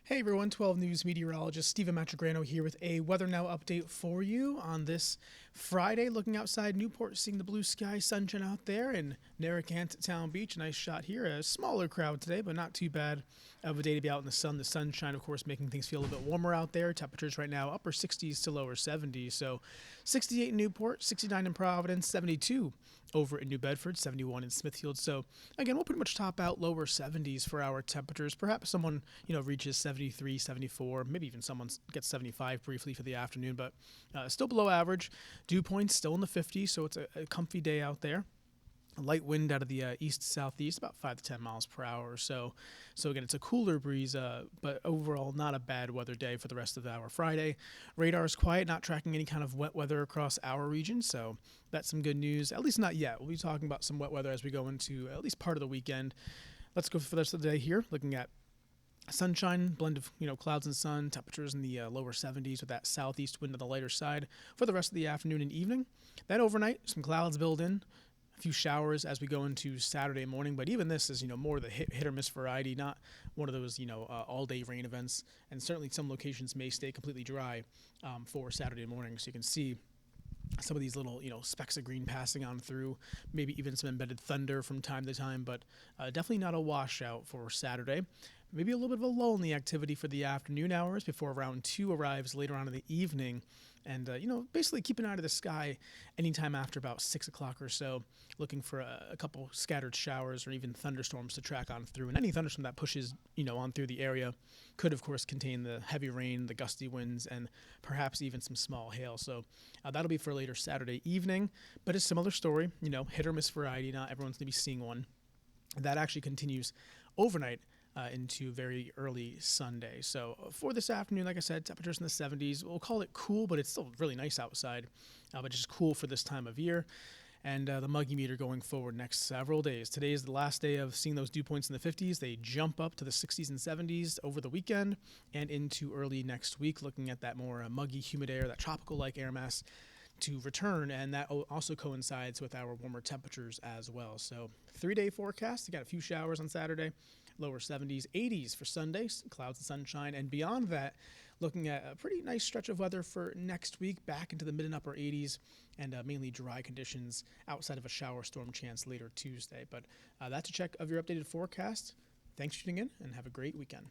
Hey everyone, 12 News meteorologist Stephen Matrograno here with a Weather Now update for you on this Friday. Looking outside Newport, seeing the blue sky, sunshine out there, and Narragansett Town Beach. Nice shot here. A smaller crowd today, but not too bad of a day to be out in the sun. The sunshine, of course, making things feel a little bit warmer out there. Temperatures right now upper 60s to lower 70s. So 68 in Newport, 69 in Providence, 72 over in New Bedford, 71 in Smithfield. So again, we'll pretty much top out lower 70s for our temperatures. Perhaps someone, reaches 73, 74, maybe even someone gets 75 briefly for the afternoon, but still below average. Dew points still in the 50s, so it's a comfy day out there. A light wind out of the east-southeast, about 5 to 10 miles per hour or so. So again, it's a cooler breeze, but overall not a bad weather day for the rest of our Friday. Radar is quiet, not tracking any kind of wet weather across our region, so that's some good news. At least not yet. We'll be talking about some wet weather as we go into at least part of the weekend. Let's go for the rest of the day here, looking at sunshine, blend of clouds and sun, temperatures in the lower 70s with that southeast wind on the lighter side for the rest of the afternoon and evening. Then overnight, some clouds build in. A few showers as we go into Saturday morning, but even this is, more of the hit or miss variety, not one of those, all-day rain events, and certainly some locations may stay completely dry for Saturday morning, so you can see some of these little, specks of green passing on through, maybe even some embedded thunder from time to time, but definitely not a washout for Saturday. Maybe a little bit of a lull in the activity for the afternoon hours before round 2 arrives later on in the evening. And, basically keep an eye to the sky anytime after about 6 o'clock or so, looking for a couple scattered showers or even thunderstorms to track on through. And any thunderstorm that pushes, on through the area could, of course, contain the heavy rain, the gusty winds, and perhaps even some small hail. So that'll be for later Saturday evening. But a similar story, hit or miss variety. Not everyone's going to be seeing one. That actually continues overnight into very early Sunday. So for this afternoon, like I said, temperatures in the 70s. We'll call it cool, but it's still really nice outside, but just cool for this time of year. And the muggy meter going forward next several days. Today is the last day of seeing those dew points in the 50s. They jump up to the 60s and 70s over the weekend and into early next week, looking at that more muggy, humid air, that tropical-like air mass to return, and that also coincides with our warmer temperatures as well. So 3-day forecast, you got a few showers on Saturday, lower 70s, 80s for Sunday, clouds and sunshine, and beyond that, looking at a pretty nice stretch of weather for next week, back into the mid and upper 80s, and mainly dry conditions outside of a shower storm chance later Tuesday. But that's a check of your updated forecast. Thanks for tuning in, and have a great weekend.